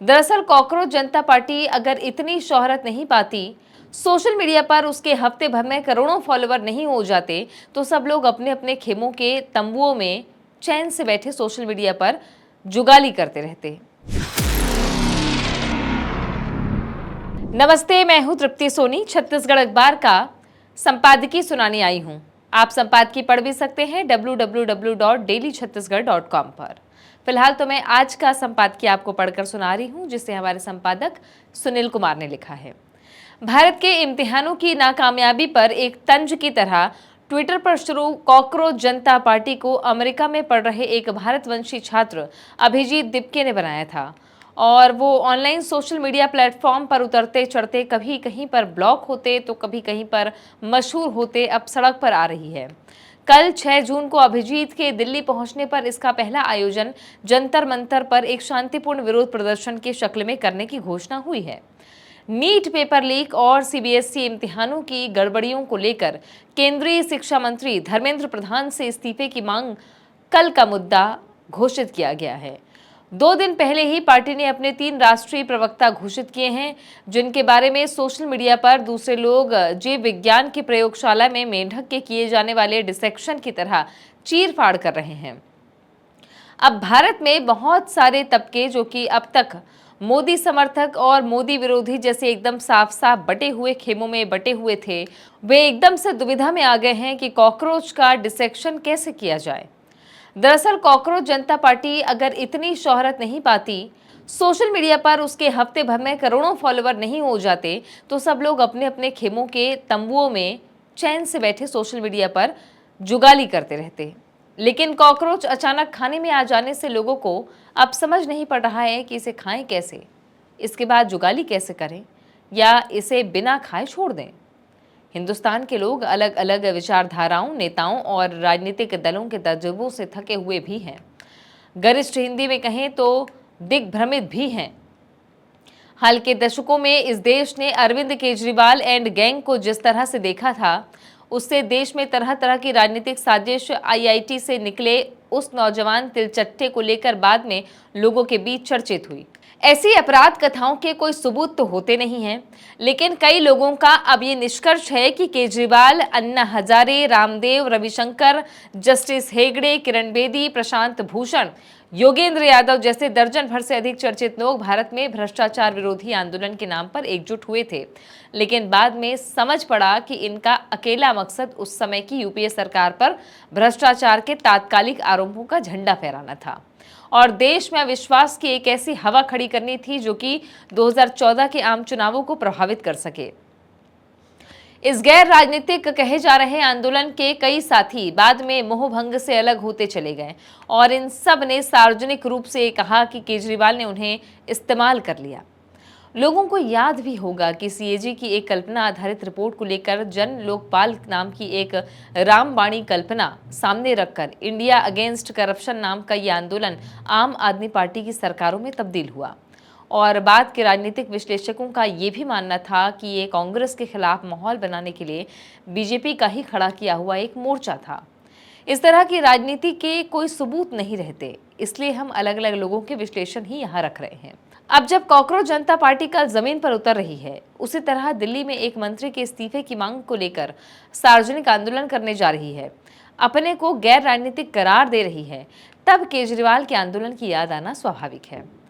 दरअसल कॉकरोच जनता पार्टी अगर इतनी शोहरत नहीं पाती, सोशल मीडिया पर उसके हफ्ते भर में करोड़ों फॉलोवर नहीं हो जाते, तो सब लोग अपने अपने खेमों के तंबुओं में चैन से बैठे सोशल मीडिया पर जुगाली करते रहते। नमस्ते, मैं हूं तृप्ति सोनी, छत्तीसगढ़ अखबार का संपादकीय सुनाने आई हूं। आप संपादकीय पढ़ भी सकते हैं www.dailychhattisgarh.com पर। फिलहाल तो मैं आज का संपादकीय आपको पढ़कर सुना रही हूं, जिसे हमारे संपादक सुनील कुमार ने लिखा है। भारत के इम्तिहानों की नाकामयाबी पर एक तंज की तरह ट्विटर पर शुरू कॉकरोच जनता पार्टी को अमेरिका में पढ़ रहे एक भारतवंशी छात्र अभिजीत दिपके ने बनाया था, और वो ऑनलाइन सोशल मीडिया प्लेटफॉर्म पर उतरते चढ़ते कभी कहीं पर ब्लॉक होते तो कभी कहीं पर मशहूर होते अब सड़क पर आ रही है। कल 6 जून को अभिजीत के दिल्ली पहुंचने पर इसका पहला आयोजन जंतर मंतर पर एक शांतिपूर्ण विरोध प्रदर्शन की शक्ल में करने की घोषणा हुई है। नीट पेपर लीक और सीबीएसई इम्तिहानों की गड़बड़ियों को लेकर केंद्रीय शिक्षा मंत्री धर्मेंद्र प्रधान से इस्तीफे की मांग कल का मुद्दा घोषित किया गया है। 2 दिन पहले ही पार्टी ने अपने 3 राष्ट्रीय प्रवक्ता घोषित किए हैं, जिनके बारे में सोशल मीडिया पर दूसरे लोग जीव विज्ञान की प्रयोगशाला में मेंढक के किए जाने वाले डिसेक्शन की तरह चीर-फाड़ कर रहे हैं। अब भारत में बहुत सारे तबके जो कि अब तक मोदी समर्थक और मोदी विरोधी जैसे एकदम साफ साफ बटे हुए खेमों में बटे हुए थे, वे एकदम से दुविधा में आ गए हैं कि कॉकरोच का डिसेक्शन कैसे किया जाए। दरअसल कॉकरोच जनता पार्टी अगर इतनी शोहरत नहीं पाती, सोशल मीडिया पर उसके हफ्ते भर में करोड़ों फॉलोवर नहीं हो जाते, तो सब लोग अपने अपने खेमों के तंबुओं में चैन से बैठे सोशल मीडिया पर जुगाली करते रहते। लेकिन कॉकरोच अचानक खाने में आ जाने से लोगों को अब समझ नहीं पड़ रहा है कि इसे खाएं कैसे, इसके बाद जुगाली कैसे करें या इसे बिना खाए छोड़ दें। हिंदुस्तान के लोग अलग अलग विचारधाराओं, नेताओं और राजनीतिक दलों के तजुर्बों से थके हुए भी हैं। गरिष्ठ हिंदी में कहें तो दिग्भ्रमित भी हैं। हाल के दशकों में इस देश ने अरविंद केजरीवाल एंड गैंग को जिस तरह से देखा था, उससे देश में तरह तरह की राजनीतिक साजिश आईआईटी से निकले उस नौजवान तिलचट्टे को लेकर बाद में लोगों के बीच चर्चित हुई। ऐसी अपराध कथाओं के कोई सबूत तो होते नहीं हैं, लेकिन कई लोगों का अब ये निष्कर्ष है कि केजरीवाल, अन्ना हजारे, रामदेव, रविशंकर, जस्टिस हेगड़े, किरण बेदी, प्रशांत भूषण, योगेंद्र यादव जैसे दर्जन भर से अधिक चर्चित लोग भारत में भ्रष्टाचार विरोधी आंदोलन के नाम पर एकजुट हुए थे, लेकिन बाद में समझ पड़ा कि इनका अकेला मकसद उस समय की यूपीए सरकार पर भ्रष्टाचार के तात्कालिक आरोपों का झंडा फहराना था और देश में अविश्वास की एक ऐसी हवा खड़ी करनी थी जो कि 2014 के आम चुनावों को प्रभावित कर सके। इस गैर राजनीतिक कहे जा रहे आंदोलन के कई साथी बाद में मोहभंग से अलग होते चले गए और इन सब ने सार्वजनिक रूप से कहा कि केजरीवाल ने उन्हें इस्तेमाल कर लिया। लोगों को याद भी होगा कि सीएजी की एक कल्पना आधारित रिपोर्ट को लेकर जन लोकपाल नाम की एक रामबाणी कल्पना सामने रखकर इंडिया अगेंस्ट करप्शन नाम का ये आंदोलन आम आदमी पार्टी की सरकारों में तब्दील हुआ और बाद के राजनीतिक विश्लेषकों का ये भी मानना था कि ये कांग्रेस के खिलाफ माहौल बनाने के लिए बीजेपी का ही खड़ा किया हुआ एक मोर्चा था। इस तरह की राजनीति के कोई सबूत नहीं रहते, इसलिए हम अलग अलग लोगों के विश्लेषण ही यहाँ रख रहे हैं। अब जब कॉकरोच जनता पार्टी कल जमीन पर उतर रही है, उसी तरह दिल्ली में एक मंत्री के इस्तीफे की मांग को लेकर सार्वजनिक आंदोलन करने जा रही है, अपने को गैर राजनीतिक करार दे रही है, तब केजरीवाल के आंदोलन की याद आना स्वाभाविक है।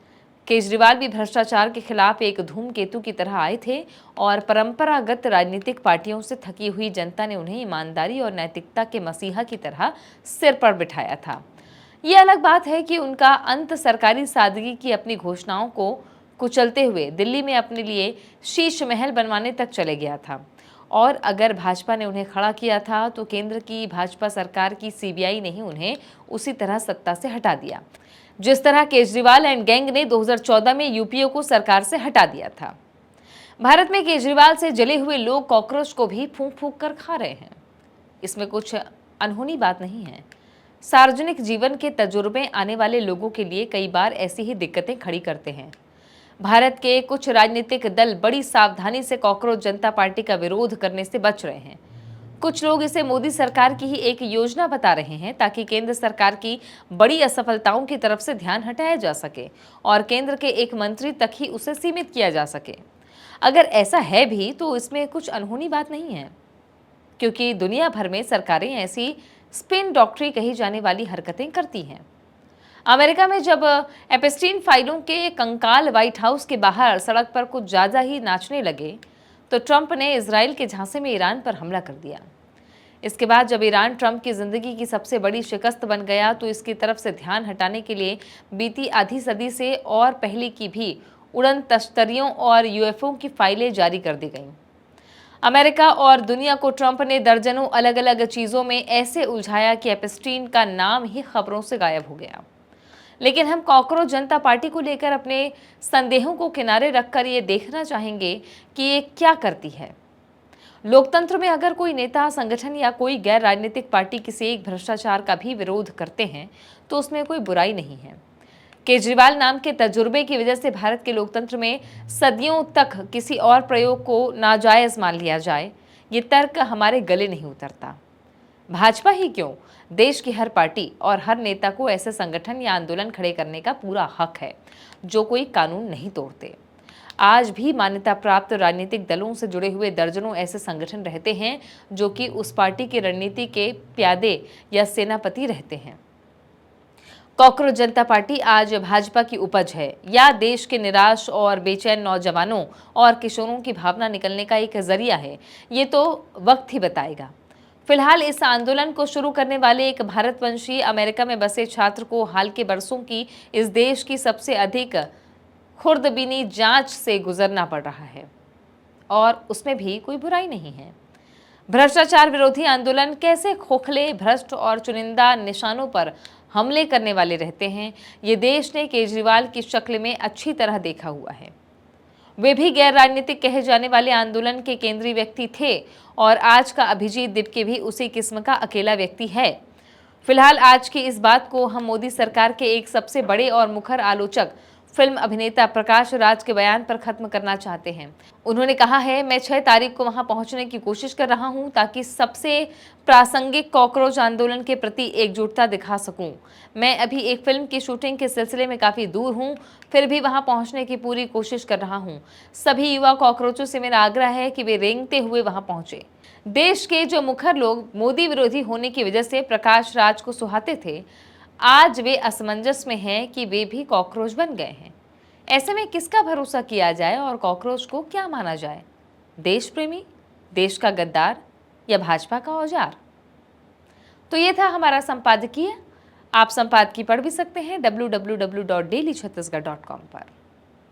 केजरीवाल भी भ्रष्टाचार के खिलाफ एक धूमकेतु की तरह आए थे और परंपरागत राजनीतिक पार्टियों से थकी हुई जनता ने उन्हें ईमानदारी और नैतिकता के मसीहा की तरह सिर पर बिठाया था। ये अलग बात है कि उनका अंत सरकारी सादगी की अपनी घोषणाओं को कुचलते हुए दिल्ली में अपने लिए शीश महल बनवाने तक चले गया था, और अगर भाजपा ने उन्हें खड़ा किया था तो केंद्र की भाजपा सरकार की सीबीआई ने ही उन्हें उसी तरह सत्ता से हटा दिया, जिस तरह केजरीवाल एंड गैंग ने 2014 में यूपीए को सरकार से हटा दिया था। भारत में केजरीवाल से जले हुए लोग कॉकरोच को भी फूंक फूंक कर खा रहे हैं। इसमें कुछ अनहोनी बात नहीं है। सार्वजनिक जीवन के तजुर्बे आने वाले लोगों के लिए कई बार ऐसी ही दिक्कतें खड़ी करते हैं। भारत के कुछ राजनीतिक दल बड़ी सावधानी से कॉकरोच जनता पार्टी का विरोध करने से बच रहे हैं। कुछ लोग इसे मोदी सरकार की ही एक योजना बता रहे हैं ताकि केंद्र सरकार की बड़ी असफलताओं की तरफ से ध्यान हटाया जा सके और केंद्र के एक मंत्री तक ही उसे सीमित किया जा सके। अगर ऐसा है भी तो इसमें कुछ अनहोनी बात नहीं है, क्योंकि दुनिया भर में सरकारें ऐसी स्पिन डॉक्टरी कही जाने वाली हरकतें करती हैं। अमेरिका में जब एप्स्टीन फाइलों के कंकाल व्हाइट हाउस के बाहर सड़क पर कुछ ज्यादा ही नाचने लगे तो ट्रंप ने इजराइल के झांसे में ईरान पर हमला कर दिया। इसके बाद जब ईरान ट्रंप की जिंदगी की सबसे बड़ी शिकस्त बन गया तो इसकी तरफ से ध्यान हटाने के लिए बीती आधी सदी से और पहले की भी उड़न तश्तरियों और यूएफओ की फाइलें जारी कर दी गईं। अमेरिका और दुनिया को ट्रंप ने दर्जनों अलग अलग चीजों में ऐसे उलझाया कि एप्स्टीन का नाम ही खबरों से गायब हो गया। लेकिन हम कॉकरोच जनता पार्टी को लेकर अपने संदेहों को किनारे रखकर ये देखना चाहेंगे कि ये क्या करती है। लोकतंत्र में अगर कोई नेता, संगठन या कोई गैर राजनीतिक पार्टी किसी एक भ्रष्टाचार का भी विरोध करते हैं तो उसमें कोई बुराई नहीं है। केजरीवाल नाम के तजुर्बे की वजह से भारत के लोकतंत्र में सदियों तक किसी और प्रयोग को नाजायज मान लिया जाए, ये तर्क हमारे गले नहीं उतरता। भाजपा ही क्यों, देश की हर पार्टी और हर नेता को ऐसे संगठन या आंदोलन खड़े करने का पूरा हक है जो कोई कानून नहीं तोड़ते। आज भी मान्यता प्राप्त राजनीतिक दलों से जुड़े हुए दर्जनों ऐसे संगठन रहते हैं जो कि उस पार्टी की रणनीति के प्यादे या सेनापति रहते हैं। कॉकरोच जनता पार्टी आज भाजपा की उपज है या देश के निराश और बेचैन नौजवानों और किशोरों की भावना निकलने का एक जरिया है, ये तो वक्त ही बताएगा। फिलहाल इस आंदोलन को शुरू करने वाले एक भारतवंशी अमेरिका में बसे छात्र को हाल के बरसों की इस देश की सबसे अधिक खुर्दबीनी जांच से गुजरना पड़ रहा है और उसमें भी कोई बुराई नहीं है। भ्रष्टाचार विरोधी आंदोलन कैसे खोखले, भ्रष्ट और चुनिंदा निशानों पर हमले करने वाले रहते हैं, ये देश ने केजरीवाल की शक्ल में अच्छी तरह देखा हुआ है। वे भी गैर राजनीतिक कहे जाने वाले आंदोलन के केंद्रीय व्यक्ति थे और आज का अभिजीत दिपके भी उसी किस्म का अकेला व्यक्ति है। फिलहाल आज की इस बात को हम मोदी सरकार के एक सबसे बड़े और मुखर आलोचक, फिल्म अभिनेता प्रकाश राज के बयान पर खत्म करना चाहते हैं। उन्होंने कहा है, मैं 6 तारीख को वहां पहुंचने की कोशिश कर रहा हूं ताकि सबसे प्रासंगिक कॉकरोच आंदोलन के प्रति एकजुटता दिखा सकूं। मैं अभी एक फिल्म की शूटिंग के सिलसिले में काफी दूर हूं, फिर भी वहां पहुंचने की पूरी कोशिश कर रहा हूं। सभी युवा कॉकरोचों से मेरा आग्रह है कि वे रेंगते हुए वहां पहुंचे। देश के जो मुखर लोग मोदी विरोधी होने की वजह से प्रकाश राज को सुहाते थे, आज वे असमंजस में हैं कि वे भी कॉकरोच बन गए हैं। ऐसे में किसका भरोसा किया जाए और कॉकरोच को क्या माना जाए? देश प्रेमी, देश का गद्दार या भाजपा का औजार? तो ये था हमारा संपादकीय। आप संपादकीय पढ़ भी सकते हैं www.dailychhattisgarh.com पर।